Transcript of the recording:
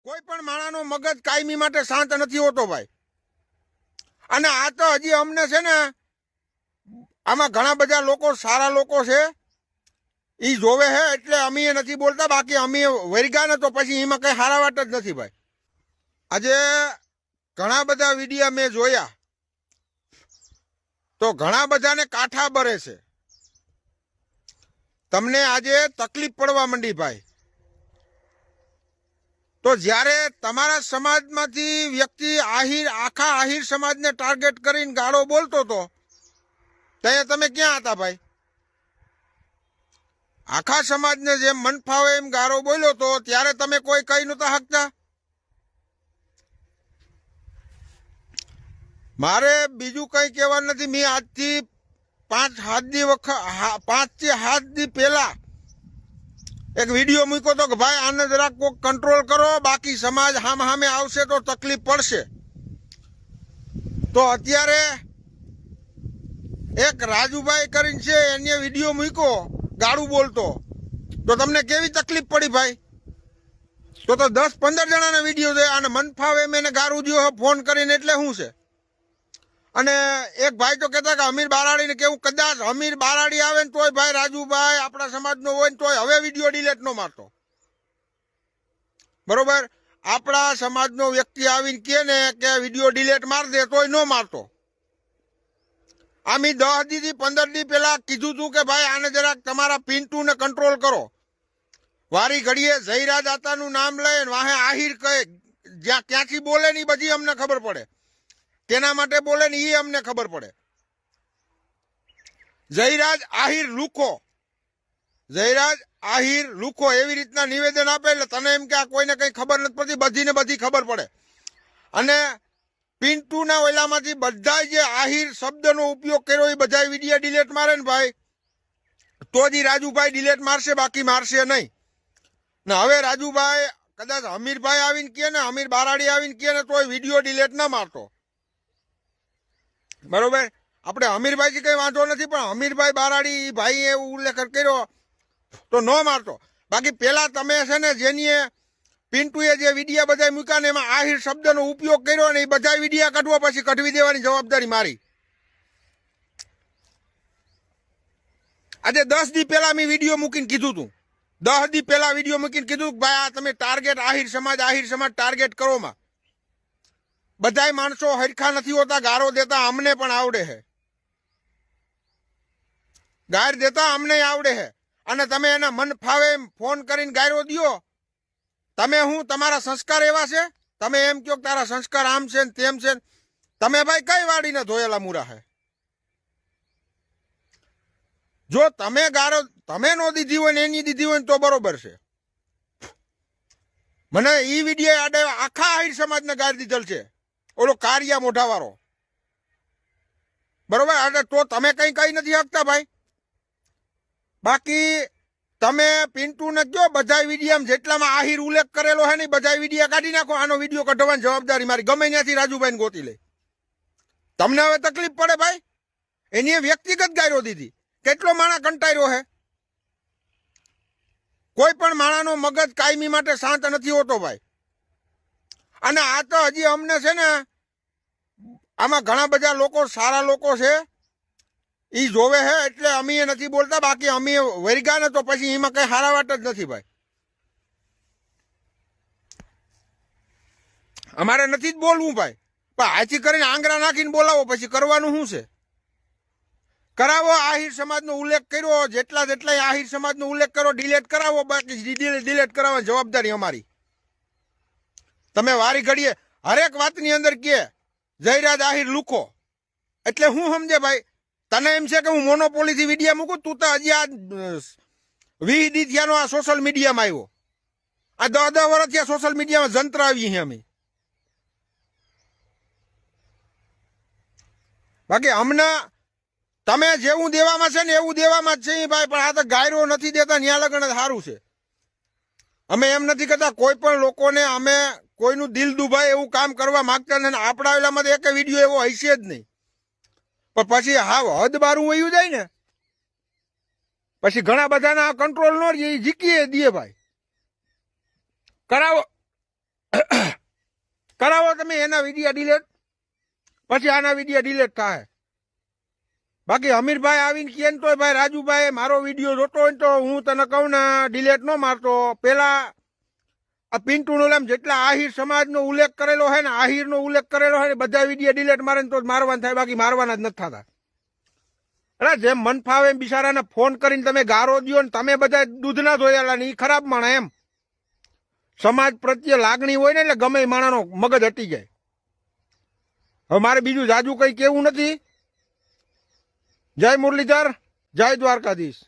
કોઈ પણ માણાનો મગજ કાયમી માટે શાંત નથી હોતો ભાઈ. અને આ તો હજી અમને છે ને આમાં ઘણા બધા લોકો સારા લોકો છે ઈ જોવે છે એટલે અમે નથી બોલતા, બાકી અમે વરગા ને તો પછી એમાં કઈ સારા વાત જ નથી ભાઈ. આજે ઘણા બધા વિડીયો મેં જોયા તો ઘણા બધાને કાંઠા બરે છે. તમને આજે તકલીફ પડવા માંડી ભાઈ. તો જ્યારે તમારા સમાજમાંથી વ્યક્તિ આખા આહિર સમાજને ટાર્ગેટ કરીને ગાળો બોલતો હતો ત્યાં તમે ક્યાં હતા ભાઈ? આખા સમાજને જેમ મન ફાવે એમ ગાળો બોલ્યો તો ત્યારે તમે કોઈ કહી નહોતા શકતા. મારે બીજું કઈ કહેવાનું નથી. મેં આજથી 5 થી 7 દી પહેલા એક વિડીયો મૂક્યો હતો કે ભાઈ આને જરાક કોક કંટ્રોલ કરો, બાકી સમાજ સામે આવશે તો તકલીફ પડશે. તો અત્યારે એક રાજુભાઈ કરીને છે એને વિડીયો મૂક્યો ગાળું બોલતો, તો તમને કેવી તકલીફ પડી ભાઈ? તો 10-15 જણાના વિડીયો છે અને મન ફાવે એમ એને ગાળું દ્યો ફોન કરીને, એટલે શું છે? અને એક ભાઈ તો કહેતા કે અમીર બારાડીને કેવું, કદાચ અમીર બારાડી આવે ને તોય ભાઈ રાજુભાઈ આપણા સમાજનો હોય ને તોય હવે વિડીયો ડિલેટ ન મારતો. બરોબર? આપણા સમાજનો વ્યક્તિ આવીને કહે ને કે વિડીયો ડિલેટ માર દે તોય ન મારતો. આમી 10 દી 15 દી પહેલા કીધું તું કે ભાઈ આને જરાક તમારા પિન્ટુને કંટ્રોલ કરો. વારી ઘડીએ જયરા દાતાનું નામ લઈને વાહે આહિર કહે, જ્યાં ક્યાંથી બોલે ને બધી અમને ખબર પડે, કેના માટે બોલે ને એ અમને ખબર પડે. જયરાજ આહિર લુખો, જયરાજ આહિર લુખો એવી રીતના નિવેદન આપે એટલે તને એમ કે આ કોઈને કઈ ખબર નથી પડતી, બધીને બધી ખબર પડે. અને પિન્ટુના ઓલામાંથી બધા જે આહિર શબ્દનો ઉપયોગ કર્યો એ બધા વિડીયો ડિલેટ મારે ને ભાઈ, તો જ રાજુભાઈ ડિલેટ મારશે, બાકી મારશે નહીં. ને હવે રાજુભાઈ કદાચ અમીરભાઈ આવીને કહે ને, અમીર બારાડી આવીને કહે ને તોય વિડીયો ડિલેટ ના મારતો. બરોબર? આપણે અમીરભાઈથી કઈ વાંધો નથી, પણ અમીરભાઈ બારાડી ભાઈએ એવું ઉલ્લેખ કર્યો તો ન મારતો. બાકી પેલા તમે છે ને જેની પિન્ટુએ જે વિડીયા બધા મૂક્યા ને એમાં આહિર શબ્દનો ઉપયોગ કર્યો ને એ બધા વિડીયા કાઢવા પછી કઢવી દેવાની જવાબદારી મારી. આજે 10 દી પહેલા મેં વિડીયો મૂકીને કીધું તું, 10 દી પહેલા વિડીયો મૂકીને કીધું કે ભાઈ આ તમે ટાર્ગેટ આહિર સમાજ ટાર્ગેટ કરો માં. બધાય માણસો હરખા નથી હોતા, ગારો દેતા અમને પણ આવડે છે, ગાર દેતા અમને આવડે છે. અને તમે એના મન ફાવે એમ ફોન કરીને ગાયરો દિયો. તમે હું તમારા સંસ્કાર એવા છે? તમે એમ કહો તારા સંસ્કાર આમ છે ને તેમ છે. તમે ભાઈ કઈ વાડીને ધોયેલા મૂરા છે? જો તમે ગારો તમે નો દીધી હોય ને એની દીધી હોય ને તો બરોબર છે. મને ઈ વિડીયો આડે આખા આહિર સમાજને ગાર દીધેલ છે, ઓલો કારિયા મોઢાવાળો. બરોબર? એટલે તો તમે કઈ નથી શકતા ભાઈ. બાકી તમે પિન્ટુને કયો બધા વિડીયો જેટલામાં આહિર ઉલ્લેખ કરેલો છે ને બધા વિડીયો કાઢી નાખો. આનો વિડીયો કઢવાની જવાબદારી મારી, ગમે ત્યાંથી રાજુભાઈને ગોતી લે. તમને હવે તકલીફ પડે ભાઈ? એની વ્યક્તિગત ગાયરો દીધી, કેટલો માણા કંટાળ્યો છે. કોઈ પણ માણાનો મગજ કાયમી માટે શાંત નથી હોતો ભાઈ. અને આ તો હજી અમને છે ને આમાં ઘણા બધા લોકો સારા લોકો છે ઈ જોવે છે એટલે અમે નથી બોલતા, બાકી અમે વરગા ને તો પછી એમાં કઈ સારા વાત જ નથી ભાઈ. અમારે નથી જ બોલવું ભાઈ, પણ આથી કરીને આંગળા નાખીને બોલાવો, પછી કરવાનું શું છે? કરાવો. આહિર સમાજનો ઉલ્લેખ કર્યો, જેટલા આહિર સમાજનો ઉલ્લેખ કરો ડિલેટ કરાવો, બાકી ડિલેટ કરાવવાની જવાબદારી અમારી. તમે વારી ઘડીએ હરેક વાતની અંદર કે જયરાજ આહિર લુખો, એટલે હું સમજે ભાઈ? તને એમ છે કે હું મોનોપોલીથી વિડીયો મૂકું? તું તો હજી આ 20 દી થયાનો આ સોશિયલ મીડિયામાં આવ્યો. આ 10 વર્ષ થયા સોશિયલ મીડિયામાં જંત્ર આવી છે અમે. બાકી અમને તમે જેવું દેવામાં છે ને એવું દેવામાં જ છે ભાઈ, પણ આ તો ગાયરો નથી દેતા ન્યા લગન સારું છે. અમે એમ નથી કરતા કોઈ પણ લોકોને અમે કોઈનું દિલ દુભાય એવું કામ કરવા માંગતા નથી. આપણા એલામાં એક વિડીયો એવો હશે જ નહીં. પણ પછી હાવ હદ બારું વયું જાય ને પછી ઘણા બધાના કંટ્રોલ ન રહે, જીકીએ દે ભાઈ. કરાવો કરાવો તમે એના વિડીયો ડિલેટ, પછી આના વિડીયો ડિલેટ થાય. બાકી અમીરભાઈ આવીને કહે ને તોય ભાઈ રાજુભાઈ મારો વિડીયો જોતો હોય તો હું તને કહું ને ડિલેટ ન મારતો. પેલા આ પિન્ટુનો એમ જેટલા આહિર સમાજનો ઉલ્લેખ કરેલો હોય ને, આહિરનો ઉલ્લેખ કરેલો હોય ને બધા વિડીયો ડિલેટ મારે ને તો મારવાના થાય, બાકી મારવાના જ નથી થતા. અરે જેમ મન ફાવે એમ બિચારાને ફોન કરીને તમે ગારો દો ને તમે બધા દૂધના ધોયેલા ને એ ખરાબ માણસ. એમ સમાજ પ્રત્યે લાગણી હોય ને એટલે ગમે એ માણસનો મગજ હટી જાય. હવે મારે બીજું જાજુ કઈ કેવું નથી. જય મુરલીધર, જય દ્વારકાધીશ.